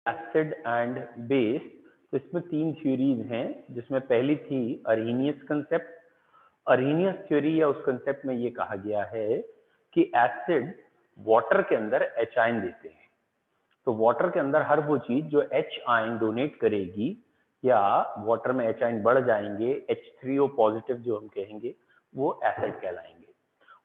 Acid and base, तो इसमें तीन थ्योरीज हैं, जिसमें पहली थी अरहेनियस कंसेप्ट। अरहेनियस थ्योरी या उस कंसेप्ट में ये कहा गया है कि एसिड वाटर के अंदर एच आयन देते हैं। तो वाटर के अंदर हर वो चीज जो एच आयन डोनेट करेगी या वाटर में एच आयन बढ़ जाएंगे, H3O पॉजिटिव जो हम कहेंगे, वो एसिड कहलाएंगे।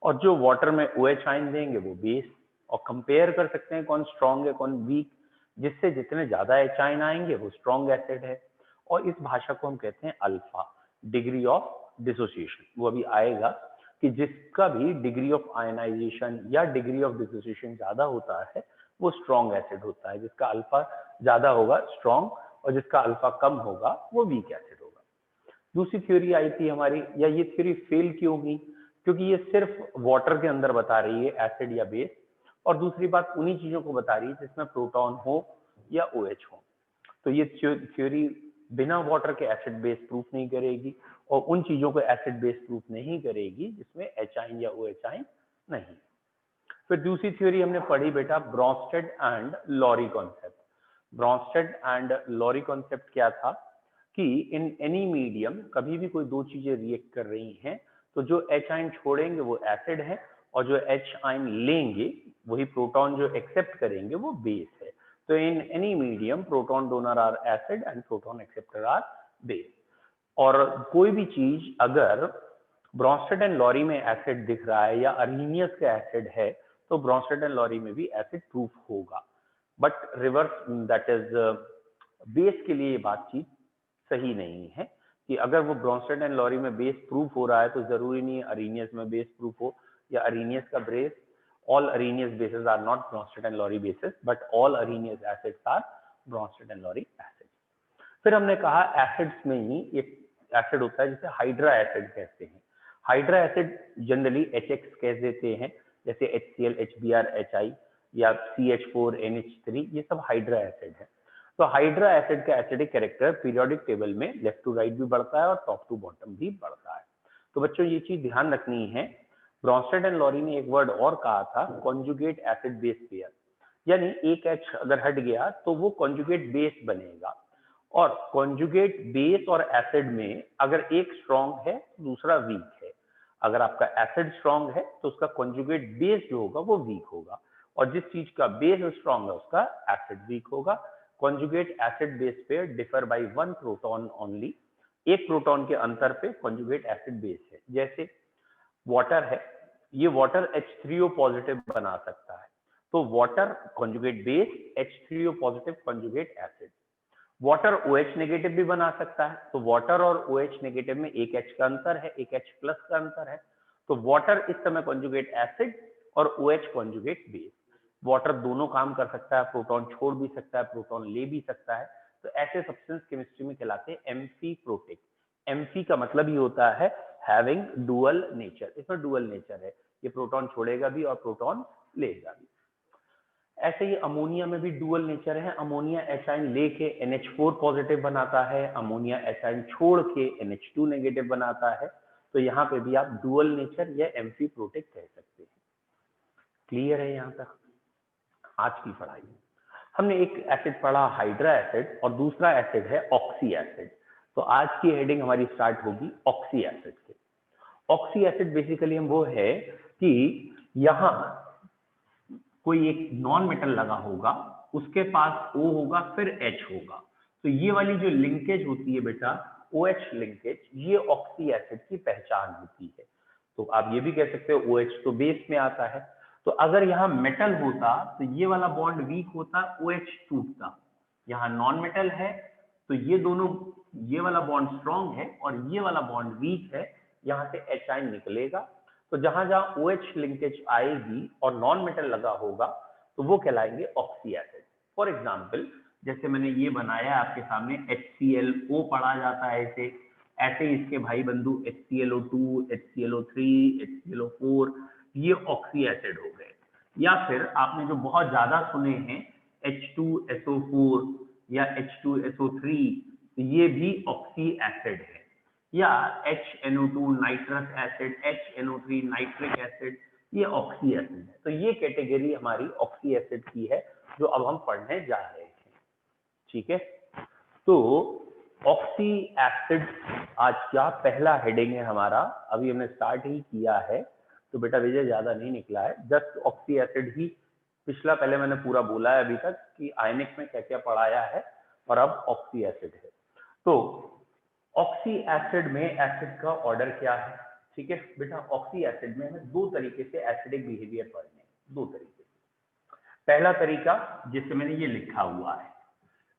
और जो वाटर में OH आयन देंगे वो बेस। और कंपेयर कर सकते हैं कौन स्ट्रॉन्ग है कौन वीक, जिससे जितने ज्यादा एच आयन आएंगे वो स्ट्रॉन्ग एसिड है। और इस भाषा को हम कहते हैं अल्फा, डिग्री ऑफ डिसोसिएशन। वो अभी आएगा कि जिसका भी डिग्री ऑफ आयनाइजेशन या डिग्री ऑफ डिसोसिएशन ज्यादा होता है वो स्ट्रॉन्ग एसिड होता है, जिसका अल्फा ज्यादा होगा स्ट्रॉन्ग, और जिसका अल्फा कम होगा वो वीक एसिड होगा। दूसरी थ्योरी आई थी हमारी, या ये थ्योरी फेल क्यों हुई, क्योंकि ये सिर्फ वाटर के अंदर बता रही है एसिड या बेस, और दूसरी बात उन्हीं चीजों को बता रही है जिसमें प्रोटॉन हो या OH हो। तो ये थ्योरी बिना वाटर के एसिड बेस प्रूफ नहीं करेगी, और उन चीजों को एसिड बेस प्रूफ नहीं करेगी जिसमें एच आयन या OH आयन नहीं। फिर दूसरी थ्योरी हमने पढ़ी बेटा Bronsted and Lowry concept. Bronsted and Lowry concept क्या था कि इन एनी मीडियम कभी भी कोई दो चीजें रिएक्ट कर रही हैं तो जो एच आयन छोड़ेंगे वो एसिड है, और जो एच आयन लेंगे वही प्रोटॉन जो एक्सेप्ट करेंगे वो बेस है। तो in any medium proton donor are acid and proton acceptor are base. और कोई भी चीज अगर ब्रोंस्टेड एंड लॉरी में एसिड दिख रहा है या अरहेनियस का एसिड है तो ब्रोंस्टेड एंड लॉरी में भी एसिड प्रूफ होगा। But reverse that is base के लिए ये बातचीत सही नहीं है कि अगर वो ब्रोंस्टेड एंड लॉरी में बेस प्रूफ हो रहा है तो जरूरी नहीं है अरहेनियस में बेस प्रूफ हो, या अरहेनियस का base, all Arrhenius bases are not Bronsted and Lowry bases, but all Arrhenius acids are Bronsted and Lowry acids। फिर हमने कहा एसिड्स में ही एक एसिड होता है जिसे हाइड्रा एसिड कहते हैं। हाइड्रा एसिड जनरली HX कह देते हैं, जैसे HCl, HBr, HI या CH4, NH3, ये सब हाइड्रा एसिड है। तो हाइड्रा एसिड का एसिडिक कैरेक्टर पीरियोडिक टेबल में लेफ्ट टू राइट भी बढ़ता है और टॉप टू बॉटम भी बढ़ता है। तो बच्चों ये चीज ध्यान रखनी है। ब्रोंस्टेड एंड लॉरी ने एक वर्ड और कहा था, कॉन्जुगेट एसिड बेस पेयर, यानी एक H अगर हट गया तो वो कॉन्जुगेट बेस बनेगा। और कॉन्जुगेट बेस और एसिड में अगर एक स्ट्रॉन्ग है दूसरा वीक है। अगर आपका एसिड स्ट्रॉन्ग है तो उसका कॉन्जुगेट बेस जो होगा वो वीक होगा, और जिस चीज का बेस स्ट्रॉन्ग है उसका एसिड वीक होगा। Conjugate acid base pair differ by 1 proton only. एक प्रोटॉन के अंतर पे कॉन्जुगेट एसिड बेस है। जैसे वाटर है, ये वाटर H3O पॉजिटिव बना सकता है, तो water conjugate base, H3O positive conjugate acid. Water OH negative भी बना सकता है, तो वाटर और OH नेगेटिव में एक H का अंतर है, एक H प्लस का अंतर है, तो वाटर इस समय कॉन्जुगेट एसिड और OH कॉन्जुगेट बेस। वाटर दोनों काम कर सकता है, प्रोटॉन छोड़ भी सकता है, प्रोटॉन ले भी सकता है। तो ऐसे सब्सटेंस केमिस्ट्री में कहलाते हैं एम्फीप्रोटिक। एम्फी का मतलब ही होता है हैविंग डुअल नेचर, इसमें डुअल नेचर है, ये प्रोटॉन छोड़ेगा भी और प्रोटॉन लेगा भी। ऐसे ही अमोनिया में भी डुअल नेचर है। अमोनिया एच आयन लेके NH4 पॉजिटिव बनाता है, अमोनिया एच आयन छोड़ के NH2 नेगेटिव बनाता है। तो यहाँ पे भी आप डुअल नेचर या एम्फीप्रोटिक कह सकते हैं। क्लियर है यहाँ तक? आज की पढ़ाई हमने एक एसिड पढ़ा हाइड्रा एसिड, और दूसरा एसिड है ऑक्सी एसिड। तो आज की हेडिंग हमारी स्टार्ट होगी ऑक्सी एसिड से। ऑक्सी एसिड बेसिकली हम वो है कि यहाँ कोई एक नॉन मेटल लगा होगा, उसके पास O होगा फिर H होगा, तो ये वाली जो लिंकेज होती है बेटा OH लिंकेज, ये ऑक्सी एसिड की पहचान होती है। तो आप ये भी कह सकते हो OH तो बेस में आता है। तो अगर यहाँ मेटल होता तो ये वाला बॉन्ड वीक होता, OH टूटता। यहाँ नॉन मेटल है तो ये दोनों, ये वाला बॉन्ड स्ट्रॉन्ग है और ये वाला बॉन्ड वीक है, यहाँ से H आयन निकलेगा। तो जहां जहां OH लिंकेज आएगी और नॉन मेटल लगा होगा तो वो कहलाएंगे ऑक्सी एसिड। फॉर एग्जांपल जैसे मैंने ये बनाया आपके सामने HClO पढ़ा जाता है इसे, ऐसे ही इसके भाई बंधु HClO2, HClO3, HClO4, ये ऑक्सी एसिड हो गए। या फिर आपने जो बहुत ज्यादा सुने हैं H2SO4 या H2SO3, ये भी ऑक्सी एसिड है। या HNO2 nitrous acid, HNO3 nitric acid, ये ऑक्सी एसिड है। तो ये कैटेगरी हमारी ऑक्सी एसिड की है जो अब हम पढ़ने जा रहे हैं। ठीक है, तो ऑक्सी एसिड आज का पहला हेडिंग है हमारा, अभी हमने स्टार्ट ही किया है, तो बेटा विजय ज्यादा नहीं निकला है, जस्ट ऑक्सी एसिड ही पिछला पहले मैंने पूरा बोला है अभी तक कि आयनिक में क्या क्या पढ़ाया है, और अब ऑक्सी एसिड है। तो ऑक्सी एसिड में एसिड का ऑर्डर क्या है? ठीक है बेटा, ऑक्सी एसिड में हमें दो तरीके से एसिडिक बिहेवियर पढ़ने हैं, दो तरीके से। पहला तरीका जिससे मैंने ये लिखा हुआ है,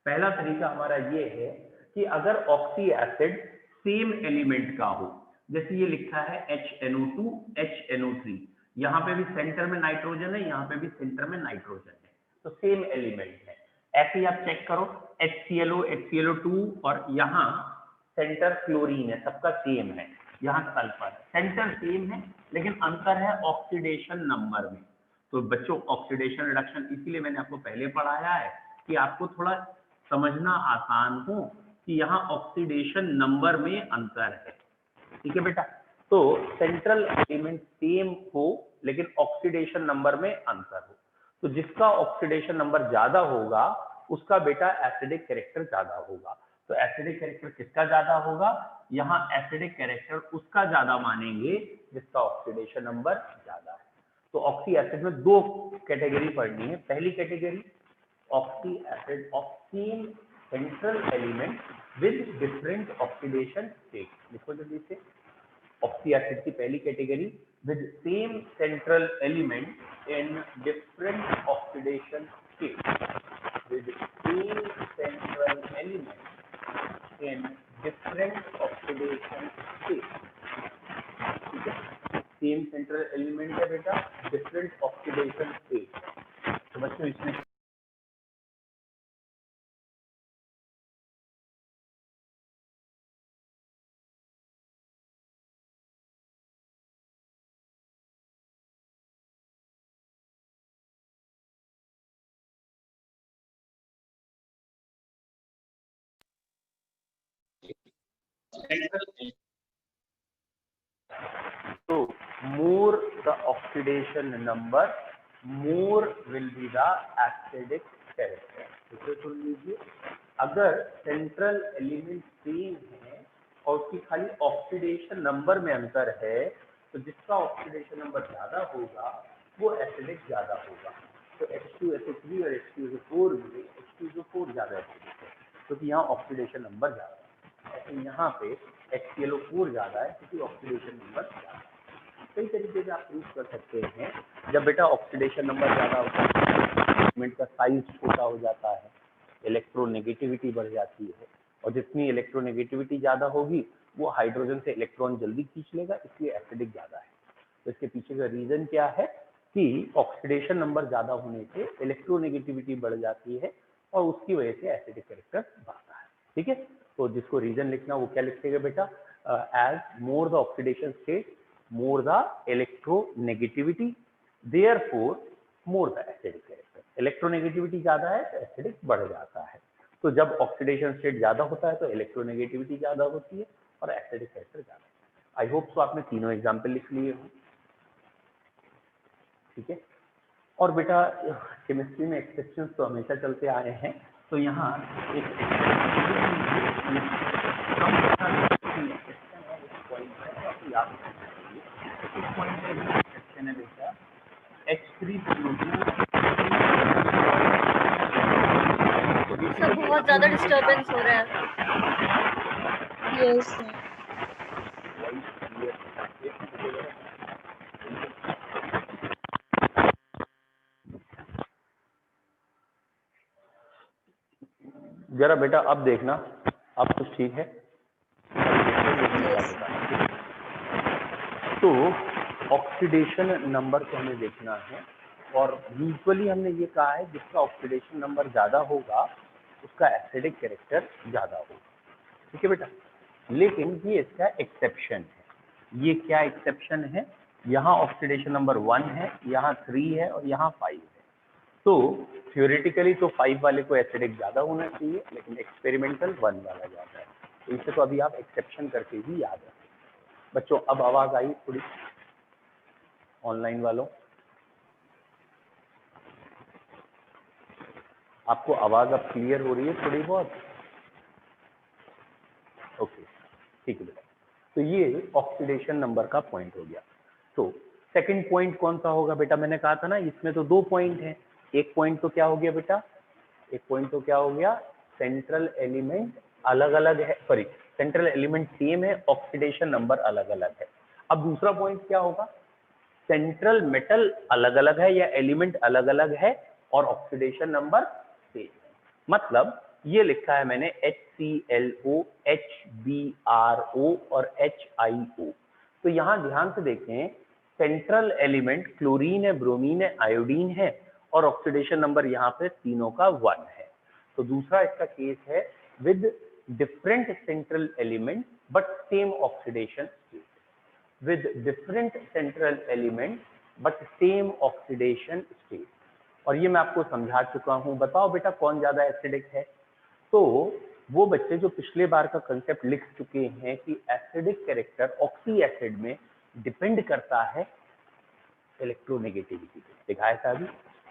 पहला तरीका हमारा ये है कि अगर ऑक्सी एसिड सेम एलिमेंट का हो, जैसे ये लिखा है HNO2 HNO3, यहाँ पे भी सेंटर में नाइट्रोजन है, यहाँ पे भी सेंटर में नाइट्रोजन है, तो सेम एलिमेंट है। ऐसे ही आप चेक करो HClO HClO2 और यहाँ सेंटर क्लोरीन है, सबका सेम है, यहाँ सल्फर, सेंटर सेम है लेकिन अंतर है ऑक्सीडेशन नंबर में। तो बच्चों ऑक्सीडेशन रिडक्शन इसीलिए मैंने आपको पहले पढ़ाया है कि आपको थोड़ा समझना आसान हो कि यहाँ ऑक्सीडेशन नंबर में अंतर है। ठीक है बेटा, तो सेंट्रल एलिमेंट सेम हो लेकिन ऑक्सीडेशन नंबर में अंतर हो, तो जिसका ऑक्सीडेशन नंबर ज्यादा होगा उसका बेटा एसिडिक कैरेक्टर ज्यादा होगा। तो एसिडिक कैरेक्टर किसका ज्यादा होगा? यहाँ एसिडिक कैरेक्टर उसका ज्यादा मानेंगे जिसका ऑक्सीडेशन नंबर ज्यादा है। तो ऑक्सी एसिड में दो कैटेगरी पढ़नी है। पहली category oxy acid of same central element with different oxidation state. लिखो जल्दी से, ऑक्सी एसिड की पहली category with same central element in different oxidation state, with same central element in different oxidation state. ठीक है, सेम सेंट्रल एलिमेंट है बेटा, different oxidation state. तो बच्चों इसमें so more the oxidation number, more will be the acidic character। इसे सुन लीजिए, अगर सेंट्रल एलिमेंट सेम है और उसकी खाली ऑक्सीडेशन नंबर में अंतर है, तो जिसका ऑक्सीडेशन नंबर ज्यादा होगा वो एसिडिक ज्यादा होगा। तो H2SO3 और H2SO4 में H2SO4 ज्यादा एसिडिक है क्योंकि यहाँ ऑक्सीडेशन नंबर ज्यादा है। ऐसे यहाँ पे HClO4 ज्यादा है क्योंकि ऑक्सीडेशन नंबर ज्यादा है। कई तरीके से आप प्रूव कर सकते हैं। जब बेटा ऑक्सीडेशन नंबर ज्यादा होता है, एलिमेंट का साइज छोटा हो जाता है, इलेक्ट्रोनेगेटिविटी बढ़ जाती है, और जितनी इलेक्ट्रोनेगेटिविटी ज्यादा होगी वो हाइड्रोजन से इलेक्ट्रॉन जल्दी खींच लेगा, इसलिए एसिडिक ज्यादा है। तो इसके पीछे का रीजन क्या है कि ऑक्सीडेशन नंबर ज्यादा होने से इलेक्ट्रोनेगेटिविटी बढ़ जाती है और उसकी वजह से एसिडिक कैरेक्टर बढ़ता है। ठीक है, तो जिसको रीजन लिखना वो क्या लिखेगा बेटा, as more the oxidation state more the electronegativity, therefore more the acidic character. Electronegativity ज्यादा है तो एसिडिक बढ़ जाता है। तो जब ऑक्सीडेशन स्टेट ज्यादा होता है तो इलेक्ट्रोनेगेटिविटी ज्यादा होती है और एसिडिक कैरेक्टर ज्यादा। आई होप सो आपने तीनों एग्जाम्पल लिख लिए हो। ठीक है, और बेटा केमिस्ट्री में एक्सेप्शंस तो हमेशा चलते आए हैं, तो यहाँ एक एक्सेप्शन है बेटा, H3 सर बहुत ज्यादा डिस्टरबेंस हो रहा है। यस जरा बेटा अब देखना, अब कुछ ठीक है। तो ऑक्सीडेशन नंबर को हमें देखना है, और यूजुअली हमने ये कहा है जिसका ऑक्सीडेशन नंबर ज्यादा होगा उसका एसिडिक कैरेक्टर ज्यादा होगा। ठीक है बेटा, लेकिन ये इसका एक्सेप्शन है। ये क्या एक्सेप्शन है? यहाँ ऑक्सीडेशन नंबर 1 है, यहाँ 3 है और यहाँ 5 है। तो थ्योरेटिकली तो 5 वाले को एसिडिक ज्यादा होना चाहिए, लेकिन एक्सपेरिमेंटल 1 वाला ज्यादा है। तो इसे तो अभी आप एक्सेप्शन करके ही याद रखें। बच्चों अब आवाज आई थोड़ी ऑनलाइन वालों? आपको आवाज अब क्लियर हो रही है थोड़ी बहुत? ओके, ठीक है बेटा। तो ये ऑक्सीडेशन नंबर का पॉइंट हो गया। तो सेकंड पॉइंट कौन सा होगा बेटा? मैंने कहा था ना इसमें तो 2 पॉइंट हैं। एक पॉइंट तो क्या हो गया बेटा? एक पॉइंट तो क्या हो गया? सेंट्रल एलिमेंट अलग अलग है, सॉरी सेंट्रल एलिमेंट सेम है, ऑक्सीडेशन नंबर अलग अलग है। अब दूसरा पॉइंट क्या होगा? सेंट्रल मेटल अलग अलग है या एलिमेंट अलग अलग है और ऑक्सीडेशन नंबर सेम है। मतलब ये लिखा है मैंने HClO, HBrO और HIO। तो यहां ध्यान से देखें, सेंट्रल एलिमेंट क्लोरीन है, ब्रोमीन है, आयोडीन है और ऑक्सीडेशन नंबर यहाँ पे तीनों का 1 है। तो दूसरा इसका केस है with different central element but same oxidation state, with different central element but same oxidation state। और ये मैं आपको समझा चुका हूं। बताओ बेटा कौन ज्यादा एसिडिक है? तो वो बच्चे जो पिछले बार का कंसेप्ट लिख चुके हैं कि एसिडिक कैरेक्टर ऑक्सी एसिड में डिपेंड करता है इलेक्ट्रोनेगेटिविटी पे। दिखाया था अभी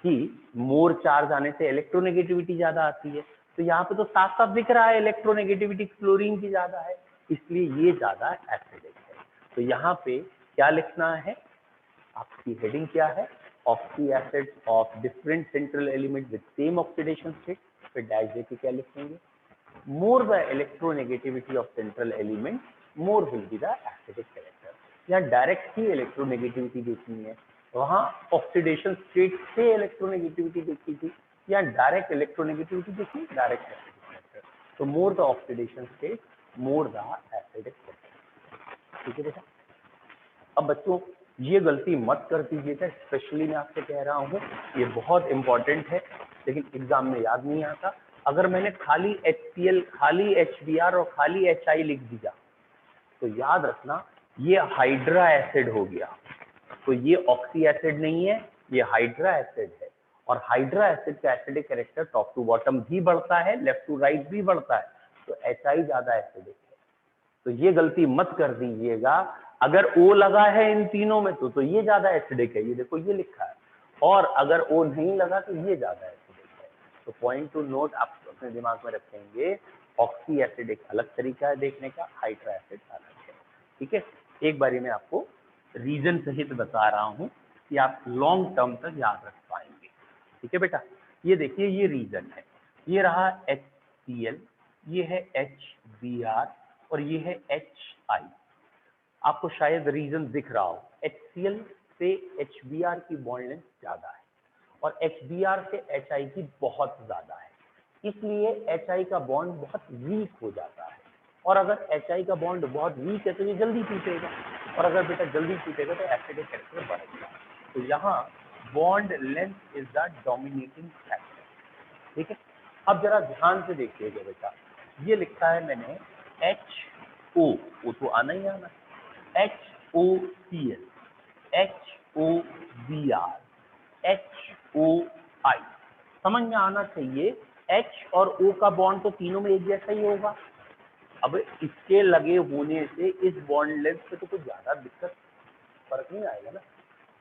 कि मोर चार्ज आने से इलेक्ट्रोनेगेटिविटी ज्यादा आती है। तो यहाँ पे तो साफ साफ दिख रहा है इलेक्ट्रोनेगेटिविटी क्लोरीन की ज्यादा है, इसलिए ये ज्यादा एसिडिक है। तो यहाँ पे क्या लिखना है? आपकी हेडिंग क्या है? Oxy acids of different central element with same oxidation state. फिर डैश देके क्या लिखेंगे? मोर the electronegativity of central element, more will be the acidic character. यहाँ डायरेक्ट ही इलेक्ट्रोनेगेटिविटी देखनी है, वहां ऑक्सीडेशन स्टेट से इलेक्ट्रोनेगेटिविटी देखी थी, यहाँ डायरेक्ट इलेक्ट्रोनेगेटिविटी देखी, डायरेक्ट एसिडिक कैरेक्टर। तो मोर the oxidation state, more the acidic character. ठीक है बेटा? अब बच्चों ये गलती मत कर दीजिएगा, स्पेशली मैं आपसे कह रहा हूँ, ये बहुत इंपॉर्टेंट है लेकिन एग्जाम में याद नहीं आता। अगर मैंने खाली HCl, खाली HBr और खाली HI लिख दिया तो याद रखना ये हाइड्रा एसिड हो गया। तो ये ऑक्सी एसिड नहीं है, ये हाइड्रा एसिड है। और हाइड्रा एसिड का acidic character top to bottom भी बढ़ता है, लेफ्ट टू राइट भी बढ़ता है। तो HI ज्यादा एसिडिक है। तो ये गलती मत कर दीजिएगा। अगर O लगा है इन तीनों में तो ये ज्यादा एसिडिक है, ये देखो ये लिखा है। और अगर O नहीं लगा तो ये ज्यादा एसिडिक है। तो पॉइंट टू नोट आप अपने दिमाग में रखेंगे, ऑक्सी एसिड एक अलग तरीका है देखने का, हाइड्रा एसिड अलग है। ठीक है? एक बारी मैं आपको रीजन सहित बता रहा हूं कि आप लॉन्ग टर्म तक याद रख पाएंगे। ठीक है बेटा? ये देखिए ये रीजन है, ये रहा HCl, ये है HBr और ये है HI। आपको शायद रीजन दिख रहा हो, HCl से HBr की बॉन्ड लेंथ ज्यादा है और HBr से HI की बहुत ज्यादा है, इसलिए HI का बॉन्ड बहुत वीक हो जाता है। और अगर HI का बॉन्ड बहुत वीक है तो ये जल्दी टूटेगा, और अगर बेटा जल्दी टूटेगा तो एसिडिक कैरेक्टर बढ़ेगा। तो यहाँ bond length is the dominating factor. ठीक है? अब जरा ध्यान से देखिएगा बेटा, ये लिखा है मैंने HO, वो तो आना ही आना, HOCl, HOBr, HOI। समझ में आना चाहिए, H और O का बॉन्ड तो तीनों में एक जैसा ही होगा। अब इसके लगे होने से इस बॉन्ड लेंथ पे तो कुछ ज्यादा दिक्कत फर्क नहीं आएगा ना।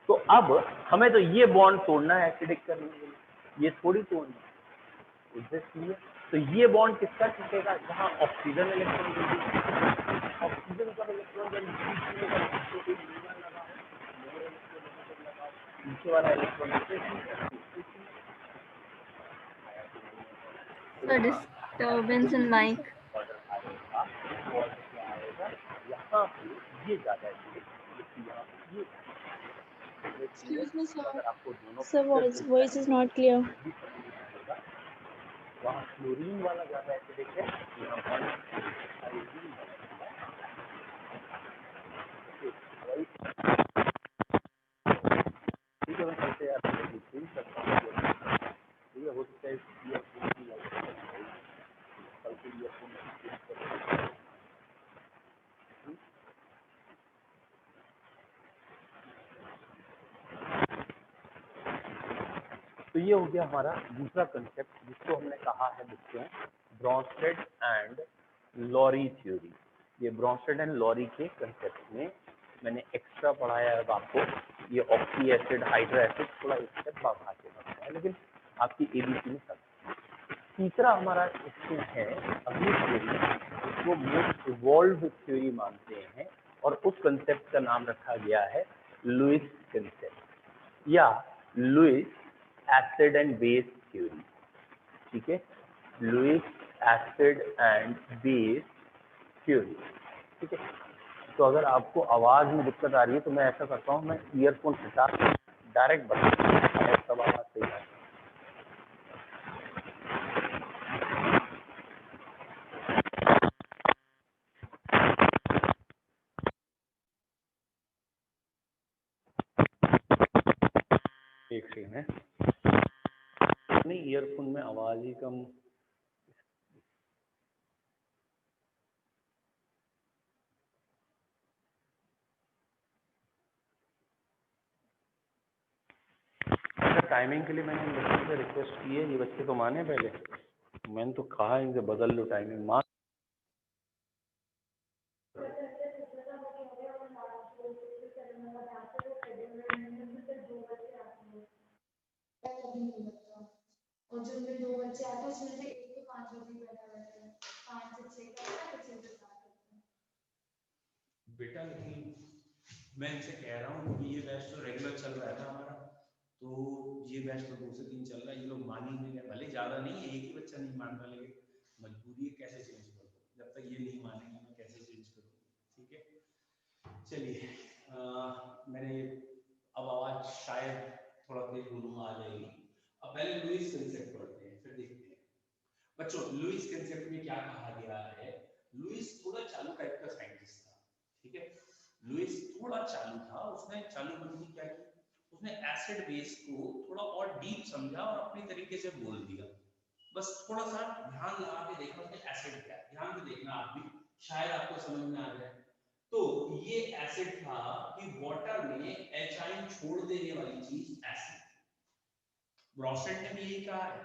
तो अब हमें तो ये बॉन्ड तोड़ना है एसिडिक करने के लिए, ये थोड़ी तोड़ना है। इसलिए तो ये बॉन्ड किसका टूटेगा? जहां ऑक्सीजन इलेक्ट्रॉन ऑक्सीजन का इलेक्ट्रॉन जब नीचे वाला electron So disturbance in mic. यहाँ पे ये ज्यादा है। Excuse me, sir. अगर आपको दोनों Sir, voice is not clear. वहाँ क्लोरीन वाला ज्यादा एसिडिक है, ठीक है? मैं कैसे आपको चेंज करता हूँ, ठीक है? हो सकता है तो ये हो गया हमारा दूसरा कंसेप्ट, जिसको हमने कहा है बच्चों ब्रॉन्स्टेड एंड लॉरी थ्योरी। ये ब्रॉन्स्टेड एंड लॉरी के कंसेप्ट में मैंने एक्स्ट्रा पढ़ाया है अब आपको। ये ऑक्सी एसिड, हाइड्रा एसिड थोड़ा एक स्टेप बढ़ा के बताया है, लेकिन आपकी एबीसी में सब तीसरा हमारा इसमें है अगली थ्योरी, वो मोस्ट इवॉल्व थ्योरी मानते हैं और उस कंसेप्ट का नाम रखा गया है लुईस कंसेप्ट या Lewis acid and base theory. ठीक है, Lewis acid and base theory. ठीक है, तो अगर आपको आवाज में दिक्कत आ रही है तो मैं ऐसा करता हूँ, मैं ईयरफोन हटा डायरेक्ट बताता हूँ, सब आवाज सही है। एक सेकंड है, नहीं ईयरफोन में आवाज ही कम। टाइमिंग के लिए मैंने इन बच्चों से रिक्वेस्ट की है, ये बच्चे तो माने पहले, मैंने तो कहा इनसे बदल लो टाइमिंग, मान और जो मेरे 2 बच्चे आते हैं उसमें से एक तो 5 बजे बैठा रहता है, 5 से 6 का है, 6 से 7 बेटा। लेकिन मैं इनसे कह रहा हूँ कि ये बैच तो रेगुलर चल रहा है ना हमारा, तो ये बैच तो 2 से 3 चल रहा है, ये लोग मान ही नहीं रहे, भले ज्यादा नहीं है, एक ही बच्चा नहीं मान रहा, लेकिन मजबूरी है, कैसे चेंज करूँ? जब तक ये नहीं मानेंगे मैं कैसे चेंज करूँ? ठीक है, चलिए मैंने अब आवाज शायद थोड़ा तेज बोलूंगा, आ जाएगी। अब पहले लुईस कंसेप्ट पढ़ते हैं, फिर देखते हैं। बच्चों, लुईस कंसेप्ट में क्या कहा गया है? लुईस थोड़ा चालू टाइप का साइंटिस्ट था, ठीक है, लुईस थोड़ा चालू था, उसने चालू बनने की क्या की, उसने एसिड बेस को थोड़ा और डीप समझा और अपने तरीके से बोल दिया। बस थोड़ा सा ध्यान लगा के देखना उसने एसिड क्या है, ध्यान से देखना आप भी, शायद आपको समझ में आ जाए। तो ये एसिड था कि वाटर में एच आयन छोड़ देने वाली चीज एसिड। ब्रॉसेट ने भी यही कहा है,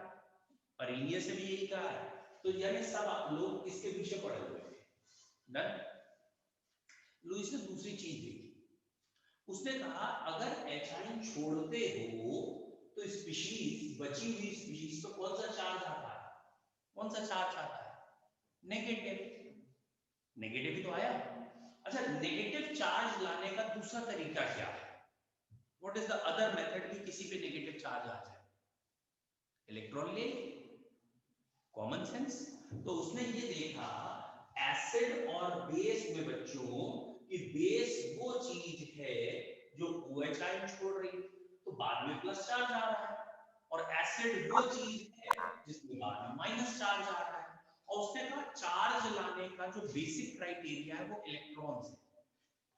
अरेनियस ने भी यही कहा है, तो यानी सब आप लोग इसके पीछे पड़े हुए थे। डन। लुईस ने दूसरी चीज देखी, उसने कहा अगर एच आयन छोड़ते हो तो स्पीशीज, बची हुई स्पीशीज तो कौन सा चार्ज आता है? कौन सा चार्ज आता है? नेगेटिव। नेगेटिव ही तो आया। अच्छा, नेगेटिव चार्ज लाने का दूसरा तरीका क्या है? What is the other method कि किसी पे नेगेटिव चार्ज आ जाए? इलेक्ट्रॉन ले, कॉमन सेंस। तो उसने ये देखा एसिड और बेस में बच्चों कि बेस वो चीज है जो OH आयन छोड़ रही है, तो बाद में प्लस चार्ज आ रहा है, और एसिड वो चीज है जिसमें बाद में माइनस चार्ज आ रहा है। और उसने कहा चार्ज लाने का जो बेसिक क्राइटेरिया है वो इलेक्ट्रॉन से।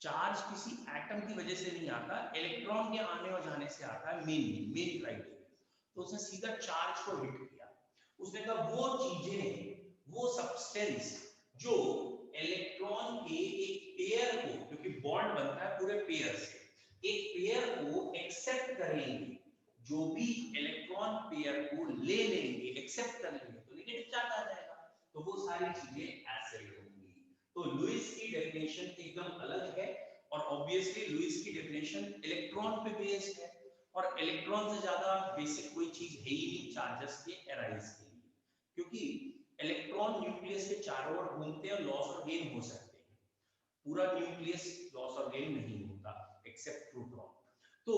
चार्ज किसी एटम की वजह से नहीं आता, इलेक्ट्रॉन के आने और जाने से आता है, मेन क्राइटेरिया। तो उसने सीधा चार्ज को हिट किया। उसने कहा वो चीजें, वो सब्सटेंस जो इलेक्ट्रॉन के एक पेयर को, क्योंकि बॉन्ड बनता है पूरे पेयर से, एक पेयर को एक्सेप्ट करेंगे, जो भी इलेक्ट्रॉन पेयर को ले लेंगे, एक्सेप्ट कर लेंगे, तो नेगेटिव चार्ज आ जाएगा, तो वो सारी चीजें एसिड होंगी। तो लुईस की डेफिनेशन एकदम अलग है, और ऑब्वियसली लुईस की डेफिनेशन इलेक्ट्रॉन पे बेस्ड है, और इलेक्ट्रॉन से ज्यादा बेसिक कोई चीज है ही नहीं चार्जेस के एराइज के लिए, क्योंकि इलेक्ट्रॉन न्यूक्लियस के चारों ओर घूमते हैं, लॉस और गेन हो सकते हैं, पूरा न्यूक्लियस लॉस और गेन नहीं होता एक्सेप्ट प्रोटॉन। तो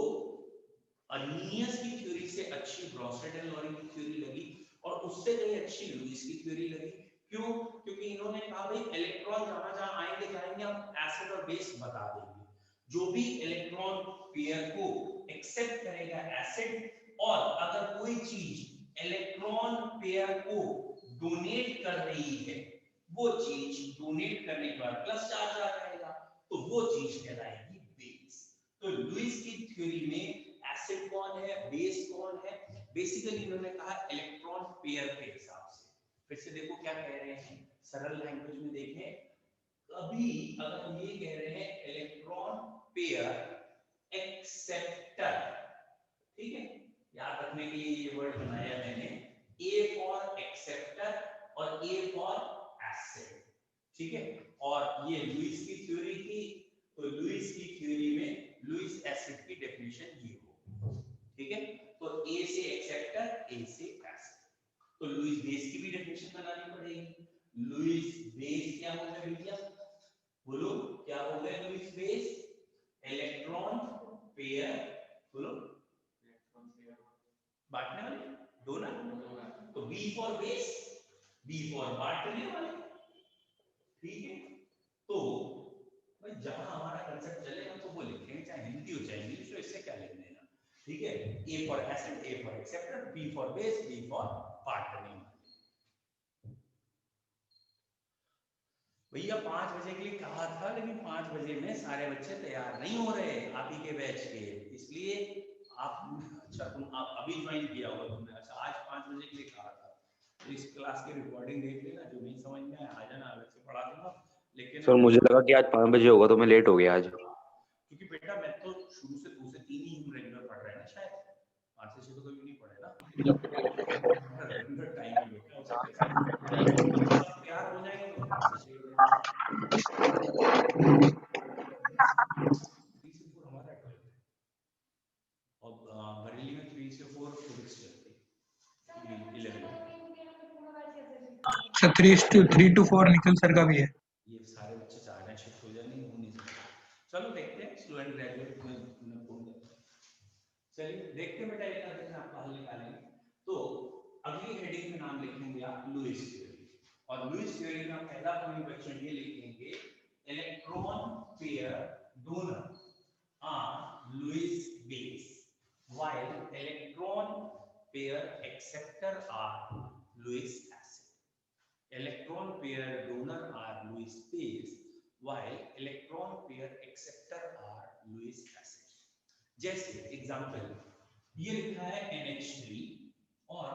अर्नीनियस की थ्योरी से अच्छी ब्रॉसेट एंड लॉरी की थ्योरी लगी, और उससे कहीं अच्छी लुईस की थ्योरी लगी। क्यों? क्योंकि इन्होंने कहा भाई इलेक्ट्रॉन जहां जहां आएंगे जाएंगे हम एसिड और बेस बता देंगे, जो भी इलेक्ट्रॉन पेयर को एक्सेप्ट करेगा एसिड, और अगर कोई चीज इलेक्ट्रॉन पेयर को डोनेट कर रही है, वो चीज डोनेट करने के बाद प्लस चार्ज आ जाएगा, तो वो चीज कहलाएगी बेस। तो लुईस की थ्योरी में एसिड कौन है, बेस कौन है, बेसिकली इन्होंने कहा इलेक्ट्रॉन पेयर के हिसाब से। फिर से देखो क्या कह रहे हैं, सरल लैंग्वेज में देखें, अभी अगर हम ये कह रहे हैं इलेक्ट्रॉन पेयर एक्सेप्टर, ठीक है, याद रखने के लिए ये वर्ड बनाया मैंने, ए फॉर एक्सेप्टर और ए फॉर एसिड, ठीक है। और ये लुईस की थ्योरी थी, तो लुईस की थ्योरी में लुईस एसिड की डेफिनेशन ये हो, ठीक है। तो ए से एक्सेप्टर, ए से एसिड। तो लुईस बेस की भी डेफिनेशन बनानी पड़ेगी। लुईस बेस क्या होता है भैया, बोलो क्या होता है लुईस बेस? इलेक्ट्रॉन पेयर, बोलो बांटने वाले, डोनर। तो B for base, B for बांटने वाले, ठीक है। तो भाई जहां हमारा कंसेप्ट चलेगा तो वो लिखेंगे, चाहे हिंदी हो चाहे इंग्लिश हो, इससे क्या लेना देना, ठीक है। A for acid, A for acceptor, B for base, B for partner. भैया 5 बजे के लिए कहा था, लेकिन 5 बजे में सारे बच्चे तैयार नहीं हो रहे आप ही के बैच के, इसलिए आप अच्छा आप अभी ज्वाइन किया होगा तुमने, अच्छा आज 5 बजे के लिए कहा था, तो इस क्लास की रिकॉर्डिंग देख लेना, जो नहीं समझ में आया आ जाना, अलग से पढ़ा दूंगा। लेकिन सर मुझे लगा कि आज 5 बजे होगा तो मैं लेट हो गया आज, क्योंकि बेटा मैं तो शुरू से 2 से 3 ही हम रेगुलर पढ़ रहे हैं ना, शायद 5 से 6 तो कभी नहीं पढ़े ना रेगुलर टाइम है बेटा, उसे कैसे सब तैयार हो जाएंगे तो 5 से 6 हमारा और बरेली में 3 से 4 फिजिक्स चलती है, 11 सर 3 to 4 निखिल सर का भी है। ये सारे बच्चे चाह रहे हैं शिफ्ट हो जाए, नहीं हो नहीं सकता। चलो देखते हैं स्टूडेंट ग्रेजुएट में फोन करते हैं। चलिए देखते हैं बेटा एक आधे में आपका हल निकालेंगे। तो अगली हेडिंग में नाम लिखेंगे आप लुईस थ्योरी, और लुईस थ्योरी का पहला पॉइंट बच्चों ये लिखेंगे, electron pair donor are Lewis base while electron pair acceptor are Lewis acid. Electron pair donor are Lewis base while electron pair acceptor are Lewis acid. जैसे example ये लिखा है NH3 और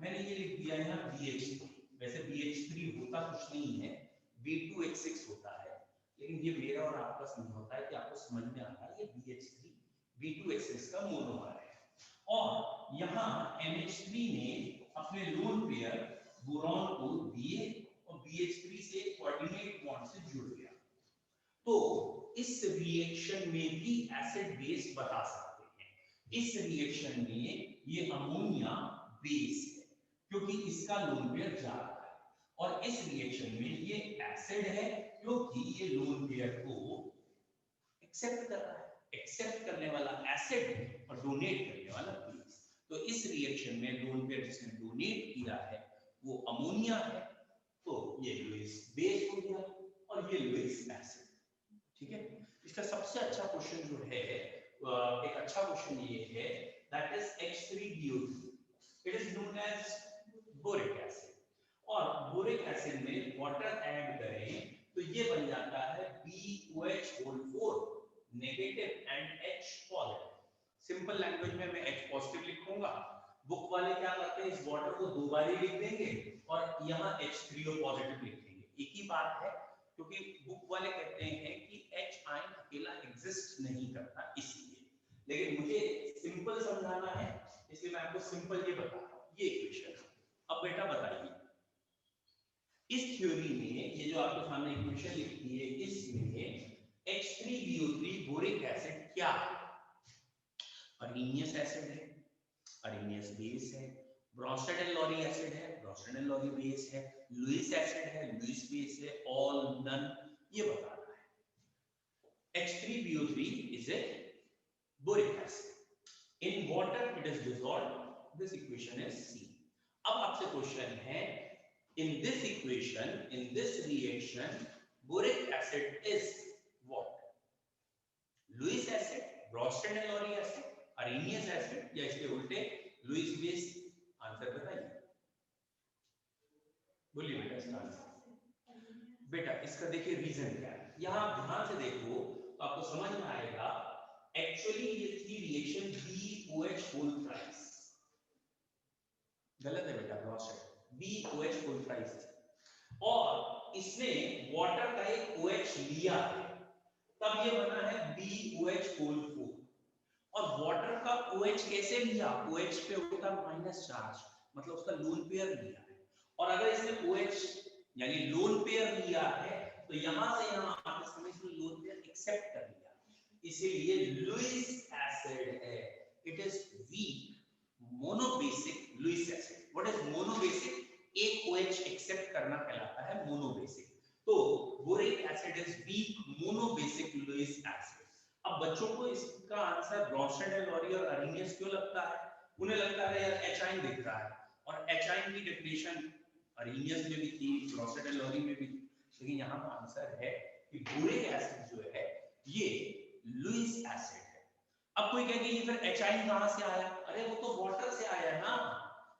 मैंने ये लिख दिया है यहाँ BH3। वैसे BH3 होता कुछ नहीं है, B2H6 होता है, लेकिन ये मेरा और आपका समझौता है कि आपको समझ में आता है ये BH3 B2H6 का मोनोमर है। और यहाँ NH3 ने अपने लोन पेयर बोरॉन को दिए और BH3 से कोऑर्डिनेट बॉन्ड से जुड़ गया। तो इस रिएक्शन में भी एसिड बेस बता सकते हैं। इस रिएक्शन में ये अमोनिया बेस है क्योंकि इसका लोन पेयर जा रहा है, और इस रिएक्शन में ये एसिड है क्योंकि ये लोन पेयर को एक्सेप्ट कर रहा है। एक्सेप्ट करने वाला एसिड और डोनेट करने वाला बेस। तो इस रिएक्शन में लोन पेयर जिसने डोनेट किया है वो अमोनिया है, तो ये लुईस बेस हो गया और ये लुईस एसिड, ठीक है। इसका सबसे अच्छा क्वेश्चन जो है, एक अच्छा क्वेश्चन ये है, that is H3BO3, it is known as boric acid, और बोरिक एसिड में वाटर ऐड करें तो ये बन जाता है BOH4 negative and H positive. Simple language में मैं H पॉजिटिव लिखूंगा, बुक वाले क्या करते हैं इस वाटर को 2 बार ही लिख देंगे और यहाँ H3O पॉजिटिव लिख देंगे, एक ही बात है, क्योंकि बुक वाले कहते हैं कि H आयन अकेला एग्जिस्ट नहीं करता इसलिए, लेकिन मुझे सिंपल समझाना है इसलिए मैं आपको सिंपल ये बता रहा हूँ, ये इक्वेशन। अब बेटा बताइए इस थ्योरी में ये जो आपके सामने इक्वेशन लिखी है इसमें H3BO3 बोरिक एसिड क्या है? अरीनियस एसिड है, अरीनियस बेस है, ब्रोंस्टेड एंड लॉरी एसिड है, ब्रोंस्टेड एंड लॉरी बेस है, लुईस एसिड है, लुईस बेस है, ऑल नन, ये बताना है। H3BO3 is a boric acid. In water it is dissolved. This equation is C. अब आपसे क्वेश्चन है, in this equation, in this reaction, boric acid is what? Lewis acid, Bronsted and Lowry acid, Arrhenius acid, या इसके उल्टे Lewis base? Answer बताइए, बोलिए बेटा इसका आंसर। बेटा इसका देखिए रीजन क्या है, यहां ध्यान से देखो तो आपको समझ में आएगा। एक्चुअली ये थी रिएक्शन BOH4 गलत है बेटा, ब्रोंस्टेड BOH4, और इसने वाटर का एक OH लिया है तब ये बना है BOH4, और वाटर का OH कैसे लिया? OH पे होता माइनस चार्ज, मतलब उसका लोन पेयर लिया है, और अगर इसने OH यानी लोन पेयर लिया है तो यहां से यहां आते समय इसने लोन पेयर एक्सेप्ट कर लिया, इसीलिए लुईस एसिड है। It is weak monobasic Lewis acid. What is monobasic? एक OH एक्सेप्ट करना कहलाता है मोनोबेसिक। तो boric acid is weak monobasic Lewis acid. अब बच्चों को इसका आंसर ब्रॉन्स्टेड एंड लॉरी और अरेनियस क्यों लगता है? उन्हें लगता है यार एचाइन दिख रहा है, और एचाइन की डेफिनेशन अरेनियस में भी थी, ब्रॉन्स्टेड एंड लॉरी में भी थी, लेकिन यहाँ का आंसर है कि बोरिक एसिड जो है ये लुईस एसिड है। अब कोई कहेगा ये फिर एचाइन कहां से आया? अरे वो तो वाटर से आया है ना,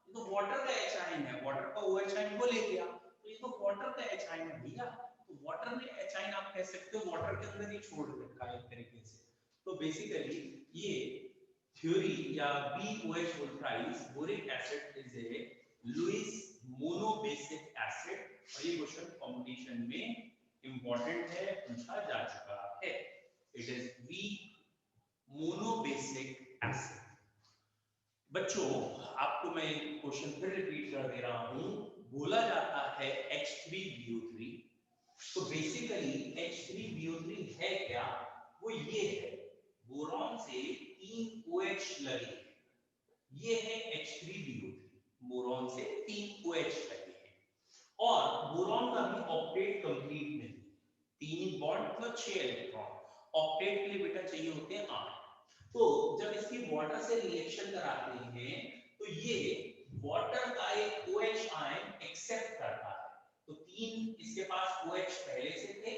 ये तो वाटर का एचाइन है, वाटर का OH आयन वो ले गया, तो ये तो वाटर का एचाइन है भैया। तो वाटर में एचाइन आप कह सकते हो वाटर के अंदर ही छोड़ रखा है एक तरीके से। तो बेसिकली ये थ्योरी या BOH वोल्टाइज boric acid is a Lewis monobasic acid, और ये क्वेश्चन कंपटीशन में इंपॉर्टेंट है, पूछा जा चुका है। It is weak monobasic acid. बच्चों आपको मैं क्वेश्चन फिर रिपीट कर दे रहा हूं, बोला जाता है H3BO3, तो बेसिकली H3BO3 है क्या? वो ये है, बोरॉन से 3 OH लगे हैं, ये है H3BO3, बोरॉन से 3 OH लगे हैं, और बोरॉन का भी ऑक्टेट कंप्लीट नहीं, 3 बॉन्ड तो 6 इलेक्ट्रॉन, ऑक्टेट के लिए बेटा चाहिए होते हैं 8। तो जब इसकी वाटर से रिएक्शन कराते हैं तो ये वाटर का एक OH आयन एक्सेप्ट करता है, तो 3 इसके पास OH पहले से थे,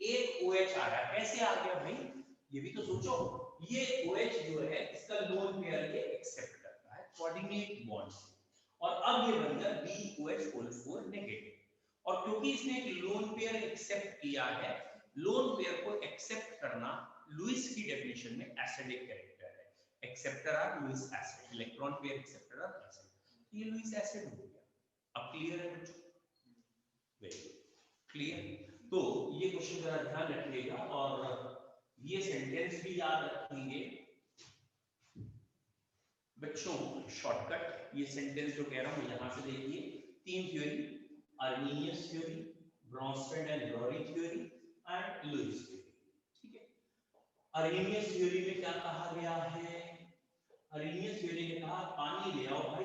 एक OH आया, कैसे आ गया भाई? ये भी तो सोचो, ये OH जो है इसका लोन पेयर ये एक्सेप्ट करता है कोऑर्डिनेट बॉन्ड से, और अब ये बन गया BOH4 नेगेटिव, और क्योंकि इसने एक लोन पेयर एक्सेप्ट किया है, लोन पेयर को एक्सेप्ट करना लुईस की डेफिनेशन में एसिडिक कैरेक्टर है, acceptor are Lewis acid, electron pair acceptor are acid, ये लुईस एसिड हो गया। अब क्लियर है बच्चों? Very clear. तो ये क्वेश्चन जरा ध्यान रखिएगा, और ये सेंटेंस भी याद रखेंगे बच्चों। शॉर्टकट ये सेंटेंस जो कह रहा हूं यहां से देखिए, 3 theory, Arrhenius theory, Bronsted and Lowry theory and Lewis theory. Arrhenius theory में क्या कहा गया है? अरेनियस थ्योरी ने कहा पानी ले आओ भाई,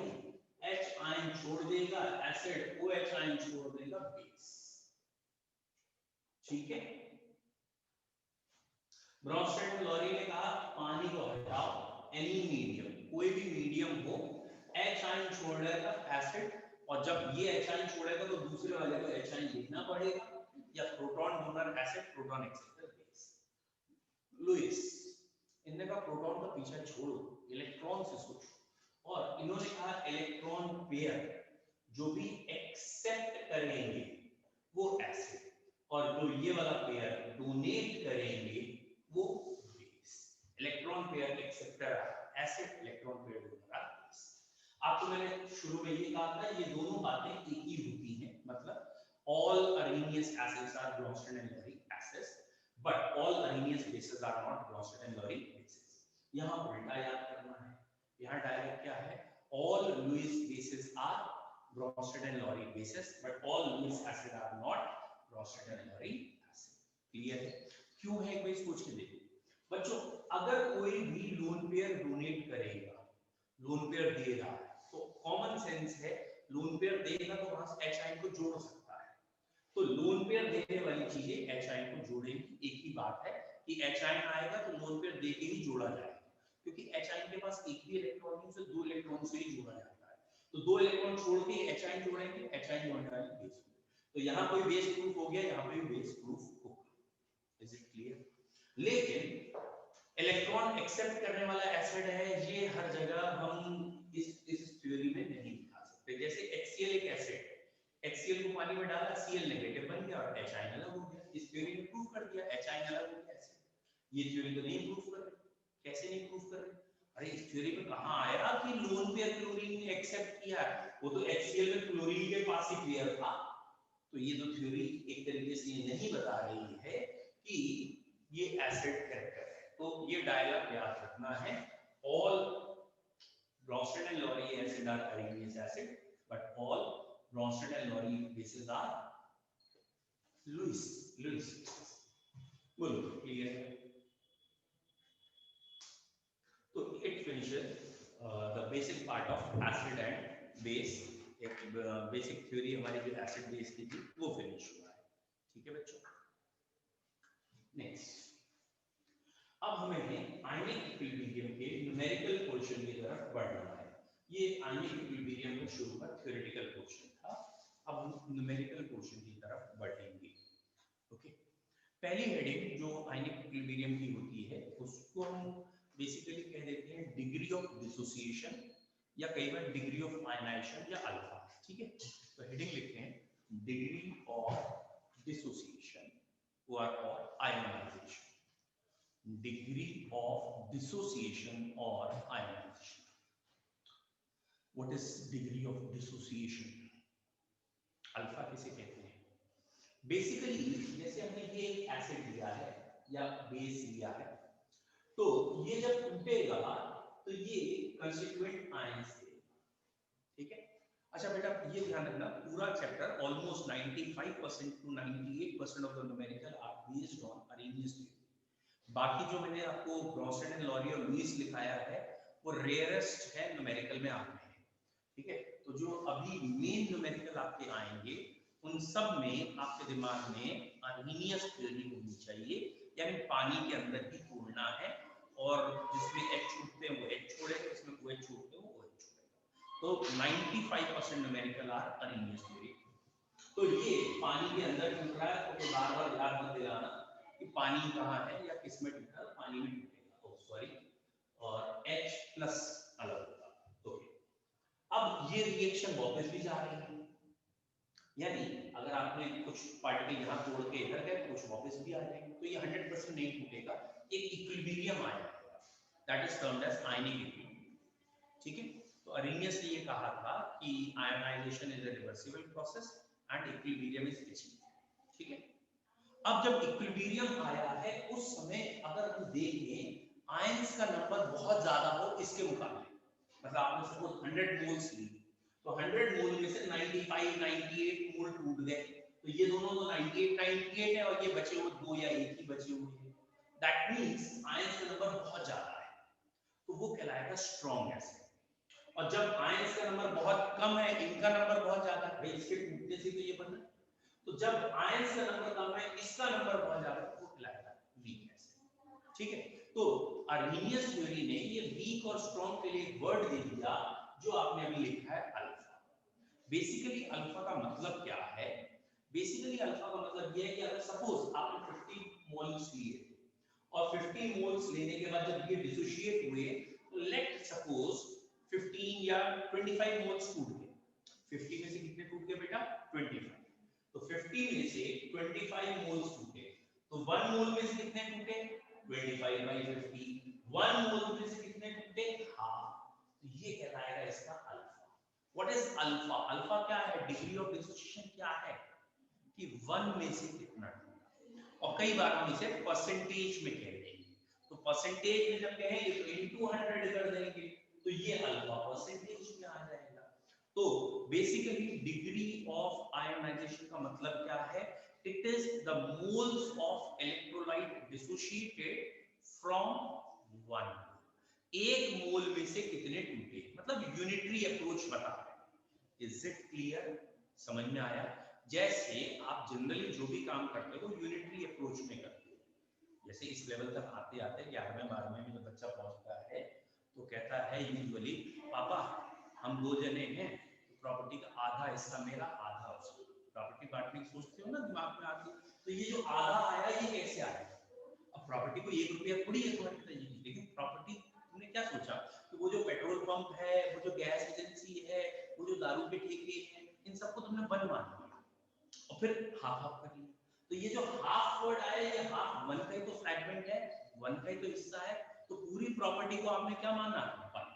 H आयन छोड़ देगा एसिड, OH आयन छोड़ देगा बेस, ठीक है। ब्रॉन्स्टेड लॉरी ने कहा पानी को हटाओ, एनी मीडियम, कोई भी मीडियम हो, H आयन छोड़ेगा एसिड, और जब ये H आयन छोड़ेगा तो दूसरे वाले को H आयन लिखना पड़ेगा, या proton donor acid, proton acceptor base. Lewis इनने कहा प्रोटॉन का पीछा छोड़ो, इलेक्ट्रॉन से सोचो, और इन्होंने कहा इलेक्ट्रॉन पेयर जो भी एक्सेप्ट करेंगे वो एसिड, और जो ये वाला पेयर डोनेट करेंगे वो base. Electron pair acceptor acid, electron pair donor base. आपको मैंने शुरू में ये कहा था ये दोनों बातें एक ही होती हैं, मतलब all Arrhenius acids are Bronsted and Lowry acids, but all Arrhenius bases are not Bronsted and Lowry bases. यहाँ उल्टा याद करना है, यहाँ डायरेक्ट क्या है, all Lewis bases are Bronsted and Lowry bases, but all Lewis acids are not Bronsted and Lowry acid. Clear है? क्यों है एक बार सोच के देखो बच्चों, अगर कोई भी लोन पेयर डोनेट करेगा, लोन पेयर दे रहा है, तो कॉमन सेंस है लोन पेयर देगा तो वहां से H आयन को जोड़ सकता है, तो लोन पेयर देने वाली चीजें H आयन को जोड़ेंगी। एक ही बात है कि H आयन आएगा तो लोन पेयर दे के ही जोड़ा जाएगा, क्योंकि H आयन के पास एक भी इलेक्ट्रॉन नहीं, उसे 2 इलेक्ट्रॉन से ही जोड़ा जाता है, तो 2 इलेक्ट्रॉन छोड़ के H आयन जोड़ेंगे, H आयन जोड़ने वाली बेस, तो यहाँ कोई बेस प्रूफ हो गया, यहाँ पे भी बेस प्रूफ होगा। Is it clear? लेकिन इलेक्ट्रॉन एक्सेप्ट करने वाला एसिड है, ये हर जगह हम इस थ्योरी में नहीं दिखा सकते। जैसे HCl एक एसिड है, HCl को पानी में डाला, Cl नेगेटिव बन गया और H आयन अलग हो गया, इस थ्योरी ने प्रूव कर दिया H आयन अलग हो गया एसिड। ये थ्योरी तो नहीं प्रूव कर रही, कैसे नहीं प्रूव कर रही? अरे इस थ्योरी में कहां आया कि लोन पेयर क्लोरीन ने एक्सेप्ट किया, वो तो HCl में क्लोरीन के पास ही पेयर था, तो ये तो थ्योरी एक तरीके से ये नहीं बता रही है कि ये एसिड कैरेक्टर है। तो ये डायलॉग याद रखना है, all Bronsted and Lowry acid are Arrhenius acid, but all Bronsted and Lowry bases are Lewis bases. बोलो क्लियर है? तो it finishes the basic part of acid and base. एक बेसिक थ्योरी हमारी जो एसिड बेस की थी वो finish हुआ है। ठीक है बच्चों, नेक्स्ट अब हमें आयनिक इक्विलिब्रियम के न्यूमेरिकल पोर्शन की तरफ बढ़ना है। ये आयनिक इक्विलिब्रियम का शुरू का थ्योरेटिकल पोर्शन था, अब हम न्यूमेरिकल पोर्शन की तरफ बढ़ेंगे। ओके, पहली हेडिंग जो आयनिक इक्विलिब्रियम की होती है उसको हम बेसिकली कह देते हैं डिग्री ऑफ डिसोसिएशन, या कई बार डिग्री ऑफ आयनाइजेशन या अल्फा। ठीक है, तो हेडिंग लिखते हैं डिग्री ऑफ डिसोसिएशन और आयनाइजेशन। डिग्री ऑफ डिसोसिएशन और ionisation. What is degree of dissociation? Alpha किसे कहते हैं? बेसिकली जैसे हमने ये एक एसिड लिया है या बेस लिया है, तो ये जब टूटेगा तो ये कंस्टिट्यूएंट आयंस थे। ठीक है, अच्छा बेटा ये ध्यान रखना, पूरा chapter almost 95% to 98% of the numerical are based on Arrhenius theory. बाकी जो मैंने आपको ब्रॉन्स्टन एंड लॉरी और लुईस लिखाया है वो रेयरेस्ट है न्यूमेरिकल में आते हैं। ठीक है, तो जो अभी मेन न्यूमेरिकल आपके आएंगे उन सब में आपके दिमाग में अरेनियस थ्योरी होनी चाहिए, यानी पानी के अंदर ही तोड़ना है, और जिसमें एच छूटते हैं वो एच छोड़ेगा, जिसमें ओ एच छूटते हैं वो एच छोड़ेगा। तो 95% न्यूमेरिकल आर अरेनियस थ्योरी। तो ये पानी के अंदर टूट रहा है, तो बार बार याद मत दिलाना कि पानी कहाँ है या किस में टूटा है, पानी में टूटेगा। ओह सॉरी, और H प्लस अलग होगा। ओके, अब ये रिएक्शन वापस भी जा रही है, यानी अगर आपने कुछ पार्टिकल यहाँ तोड़ के इधर गए कुछ वापस भी आ जाएंगे, तो ये 100% नहीं टूटेगा, एक इक्विलिब्रियम आएगा, that is termed as ionic equilibrium. ठीक है, तो अरेनियस ने ये कहा था कि ionisation is a reversible process and equilibrium is fixed. ठीक है, अब जब इक्विलिब्रियम आया है उस समय अगर हम देखें आयंस का नंबर बहुत ज्यादा हो इसके मुकाबले, मतलब आपने सपोज 100 मोल्स ली, तो 100 मोल में से 95 98 मोल टूट गए, तो ये दोनों तो 98 98 है और ये बचे हुए दो या एक ही बचे हुए हैं, दैट मींस आयंस का नंबर बहुत ज्यादा है, तो वो कहलाएगा स्ट्रॉन्ग एसिड। और जब आयंस का नंबर बहुत कम है, इनका नंबर बहुत ज्यादा है, भाई इसके टूटने से तो ये बना, तो जब आयंस का नंबर कम है इसका नंबर बहुत ज्यादा है, वो कहलाएगा वीक एसिड। ठीक है, तो अरेनियस थ्योरी ने ये वीक और स्ट्रॉन्ग के लिए वर्ड दे दिया जो आपने अभी लिखा है अल्फा। बेसिकली अल्फा का मतलब क्या है? बेसिकली अल्फा का मतलब ये है कि अगर सपोज आपने 50 मोल्स लिए और 50 मोल्स लेने के बाद जब ये डिसोशिएट हुए तो लेट सपोज 15 या 25 मोल्स टूट गए। 50 में से कितने टूट गए बेटा? 25। तो 50 में से 25 मोल्स टूटे, तो 1 मोल में से कितने टूटे? 25/50। 1 मोल में से कितने टूटे? हाफ। तो ये कहलाएगा इसका alpha. What is alpha? Alpha क्या है? डिग्री ऑफ डिसोसिएशन क्या है कि 1 में से कितना टूटा, और कई बार हम इसे परसेंटेज में कह देंगे, तो परसेंटेज में जब कहेंगे तो इनटू 100 कर देंगे, तो ये अल्फा परसेंटेज में आ जाएगा। तो बेसिकली डिग्री ऑफ आयनाइजेशन का मतलब क्या है? It is the moles of electrolyte dissociated from 1 मोल। एक मोल में से कितने टूटे, मतलब यूनिटरी अप्रोच बता रहे हैं। Is it clear? समझ में आया? जैसे आप जनरली जो भी काम करते हो यूनिटरी अप्रोच में करते हो, जैसे इस लेवल तक आते आते 11वें 12वें में जब बच्चा पहुंचता है तो कहता है यूजुअली, पापा हम 2 जने हैं, प्रॉपर्टी का आधा हिस्सा मेरा आधा उसका। प्रॉपर्टी बांटने की सोचते हो ना दिमाग में आती, तो ये जो आधा आया ये कैसे आया? अब प्रॉपर्टी को 1 रुपया थोड़ी है तुम्हारे पिताजी, लेकिन प्रॉपर्टी तुमने क्या सोचा कि वो जो पेट्रोल पंप है, वो जो गैस एजेंसी है, वो जो दारू के ठेके हैं, इन सबको तुमने वन मान लिया और फिर हाफ हाफ कर लिया। तो ये जो हाफ वर्ड आया, ये हाफ 1 का ही तो फ्रैगमेंट है, 1 का ही तो हिस्सा है, तो पूरी प्रॉपर्टी को आपने क्या माना? 1।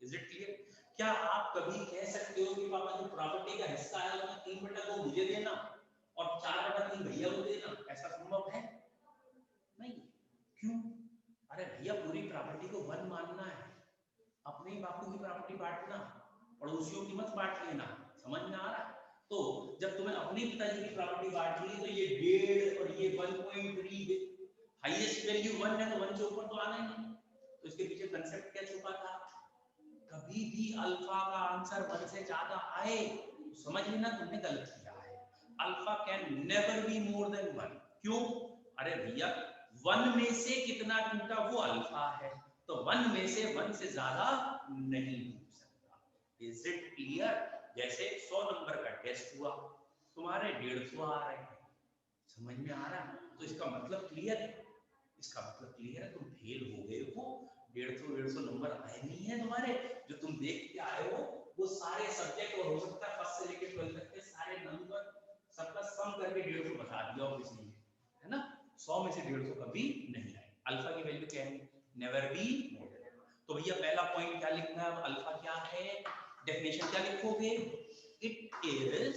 Is it clear? क्या आप कभी कह सकते हो कि पापा जो प्रॉपर्टी का हिस्सा है उसमें 3/2 मुझे देना और 4/3 भैया को देना? ऐसा संभव है? नहीं। क्यों? अरे भैया पूरी प्रॉपर्टी को 1 मानना है, अपने ही बापू की प्रॉपर्टी बांटना, पड़ोसियों की मत बांट लेना। समझ में आ रहा है? तो जब तुम्हें अपने पिताजी की प्रॉपर्टी बांट ली तो ये 1.5 और ये 1.3, हाईएस्ट वैल्यू 1 है तो 1 से ऊपर तो आना ही नहीं। तो इसके पीछे कंसेप्ट क्या छुपा था? कभी भी अल्फा का आंसर 1 से ज्यादा आए तो समझ लेना तुमने गलत किया है। Alpha can never be more than 1। क्यों? अरे भैया 1 में से कितना टूटा वो अल्फा है, तो 1 में से 1 से ज्यादा नहीं टूट सकता। Is it clear? जैसे 100 नंबर का टेस्ट हुआ, तुम्हारे 150 आ रहे हैं, समझ में आ रहा है? तो इसका मतलब क्लियर है, इसका मतलब क्लियर है, तुम फेल हो गए हो। 150 नंबर आए नहीं है तुम्हारे, जो तुम देख के आए हो वो सारे सब्जेक्ट और हो सकता है फर्स्ट से लेकर 12 तक के सारे नंबर सबका सम करके 150 बता दिया हो किसी ने, है ना? 100 में से 150 कभी नहीं आए। अल्फा की वैल्यू क्या है? Never be more than. तो भैया पहला पॉइंट क्या लिखना है? अल्फा क्या है? डेफिनेशन क्या लिखोगे? It is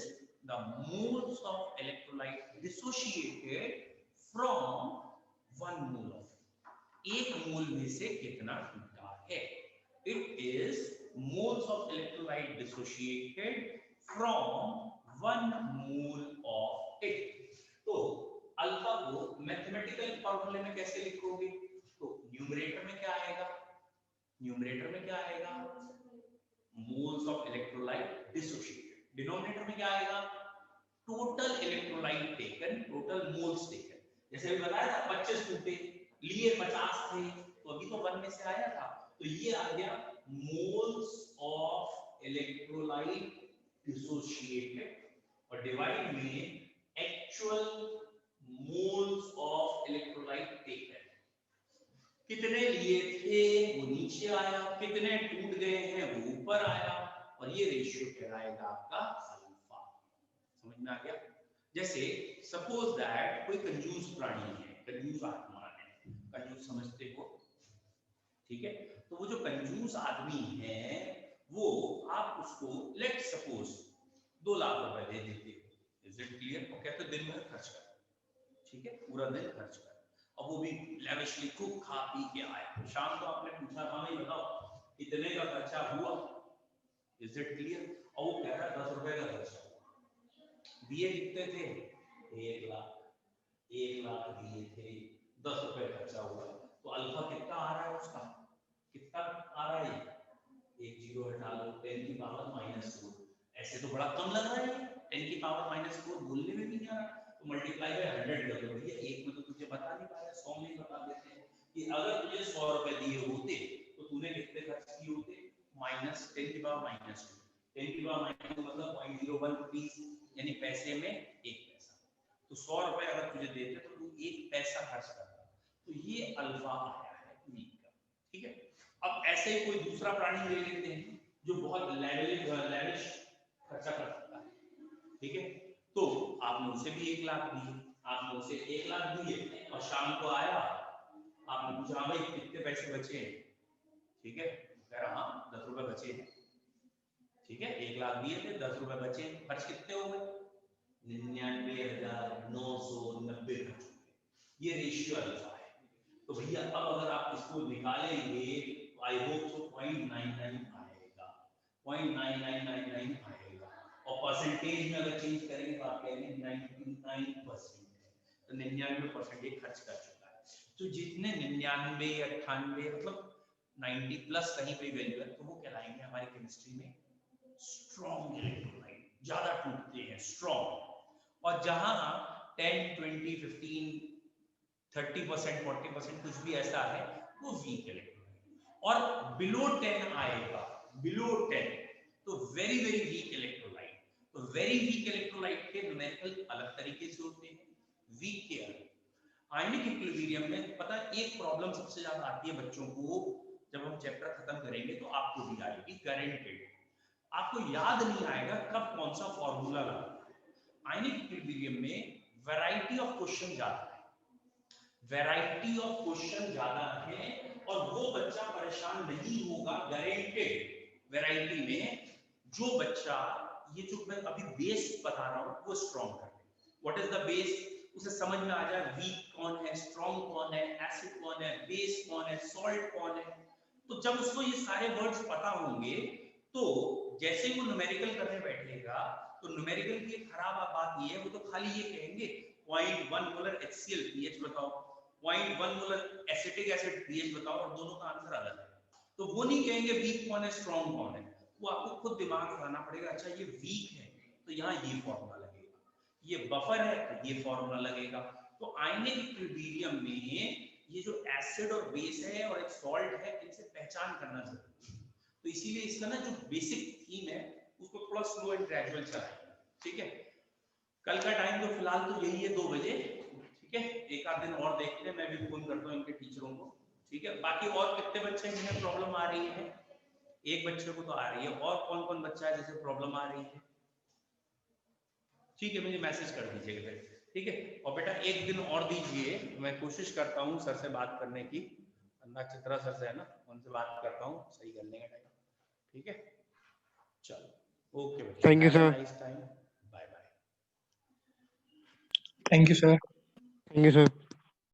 the moles of electrolyte dissociated from 1 mole of. एक मोल में से कितना टूटा है? It is moles of electrolyte dissociated from 1 mole of it। तो अल्फा को मैथमेटिकल फॉर्मूले में कैसे लिखोगे? तो न्यूमरेटर में क्या आएगा? न्यूमरेटर में क्या आएगा? moles of electrolyte dissociated। Denominator में क्या आएगा? Total electrolyte taken, total moles taken. जैसे अभी बताया था 25 टूटे, लिए 50 थे, तो अभी तो 1 में से आया था, तो ये आ गया मोल्स ऑफ इलेक्ट्रोलाइट डिसोसिएटेड, और डिवाइड में actual moles of electrolyte taken. कितने लिए थे वो नीचे आया, कितने टूट गए हैं वो ऊपर आया, और ये रेशियो कहलाएगा आपका अल्फा। समझ में आ गया? जैसे सपोज दैट कोई कंजूस प्राणी है, कंजूस आत्मा है, कंजूस समझते हो, ठीक है? तो वो जो कंजूस आदमी है वो, आप उसको लेट सपोज 2 लाख रुपए दे देते हो, इज इट क्लियर? और कहते दिन भर खर्च कर, ठीक है, पूरा दिन खर्च कर, और वो भी लेविशली खूब खा पी के आया। शाम को आपने पूछा था भाई बताओ कितने का खर्चा हुआ, इज इट क्लियर? और वो कह रहा है 10 रुपए का खर्चा हुआ। दिए कितने थे? 1 लाख। 1 लाख दिए थे, 10 रुपए खर्चा हुआ, तो अल्फा कितना आ रहा है उसका? कितना आ रहा है? एक जीरो हटा लो, 10 की पावर -4। ऐसे तो बड़ा कम लग रहा है, 10 की पावर -4 बोलने में भी नहीं आ रहा, तो मल्टीप्लाई बाय 100 कर दो। भैया एक में तो तुझे बता नहीं पाया, 100 में ही बता देते हैं कि अगर तुझे 100 रुपए दिए होते तो तूने कितने खर्च किए होते? -10 की पावर -2। 10 की पावर -2 मतलब 0.01 रुपीस, यानी पैसे में 1 पैसा। तो 100 रुपए अगर तुझे देते तो तू 1 पैसा खर्च करता। तो ये अल्फा आया है वीक का, ठीक है? अब ऐसे ही कोई दूसरा प्राणी ले लेते हैं जो बहुत लेविश खर्चा कर सकता है, ठीक है? तो आपने उसे भी 1 लाख दिए, आपने उसे 1 लाख दिए, और शाम को आया, आपने पूछा हाँ भाई कितने पैसे बचे हैं, ठीक है? कह रहा हाँ 10 रुपए बचे हैं, ठीक है? 1 लाख दिए थे, 10 रुपए बचे, खर्च कितने हो गए? 99,990 खर्च हो गए। ये रेशियो अल्फा है। तो भैया अब अगर आप इसको निकालेंगे तो आई होप तो 0.99 आएगा, 0.9999 आएगा, और परसेंटेज में अगर चेंज करेंगे तो आप कहेंगे 99% है, तो 99% ये खर्च कर चुका है। तो जितने 99 98 मतलब 90 प्लस कहीं पे वैल्यू है तो वो कहलाएंगे हमारी केमिस्ट्री में स्ट्रॉन्ग इलेक्ट्रोलाइट, ज्यादा टूटते हैं, स्ट्रॉन्ग। और जहां 10 20 15 30% 40% कुछ भी ऐसा है वो वीक इलेक्ट्रोलाइट। और बिलो 10 आएगा, बिलो 10 तो वेरी वेरी वीक इलेक्ट्रोलाइट। तो वेरी वीक इलेक्ट्रोलाइट के न्यूमेरिकल अलग तरीके से होते हैं, वीक के अलग। आयनिक इक्विलिब्रियम में पता है एक प्रॉब्लम सबसे ज्यादा आती है बच्चों को, जब हम चैप्टर खत्म करेंगे तो आपको भी आएगी गारंटेड। आपको याद नहीं आएगा कब कौन सा फॉर्मूला लगा। आयनिक इक्विलिब्रियम में वैरायटी ऑफ क्वेश्चन ज्यादा है, वैरायटी ऑफ क्वेश्चन ज्यादा है, और वो बच्चा परेशान नहीं होगा गारंटेड वैरायटी में जो बच्चा, ये जो मैं अभी बेस बता रहा हूं वो स्ट्रॉन्ग कर ले। What is the base? उसे समझ में आ जाए वीक कौन है, स्ट्रॉन्ग कौन है, एसिड कौन है, बेस कौन है, सॉल्ट कौन है। तो जब उसको ये सारे वर्ड्स पता होंगे तो जैसे ही वो न्यूमेरिकल करने बैठेगा तो न्यूमेरिकल की खराब बात ये है, वो तो खाली ये कहेंगे 0.1 मोलर HCl पीएच बताओ, 0.1 मोलर एसिटिक एसिड पीएच बताओ, और दोनों का आंसर अलग है। तो तो वो नहीं कहेंगे वीक कौन है स्ट्रॉन्ग कौन है, वो आपको खुद दिमाग लगाना पड़ेगा। अच्छा ये वीक है तो यहाँ ये फॉर्मूला लगेगा, ये बफर है तो ये फॉर्मूला लगेगा। तो आयनिक इक्विलिब्रियम में ये जो एसिड और बेस है और एक सॉल्ट है, इनसे पहचान करना जरूरी है। तो इसीलिए इसका ना जो बेसिक थीम है उसको थोड़ा स्लो एंड ग्रेजुअल चलाएंगे, ठीक है। कल का टाइम तो फिलहाल तो यही है 2 बजे, ठीक है। एक आध दिन और देखते हैं, मैं भी फोन करता हूँ इनके टीचरों को, ठीक है। बाकी और कितने बच्चे जिन्हें प्रॉब्लम आ रही है? एक बच्चे को तो आ रही है, और कौन कौन बच्चा है जिसे प्रॉब्लम आ रही है? ठीक है, मुझे मैसेज कर दीजिएगा फिर, ठीक है। और बेटा एक दिन और दीजिए, मैं कोशिश करता हूँ सर से बात करने की, अन्ना चित्रा सर से है ना, उनसे बात करता हूँ सही करने का टाइम, ठीक है। चलो ओके बेटा, Thank you, have a sir. Nice time, bye bye. Thank you, sir. Thank you, sir.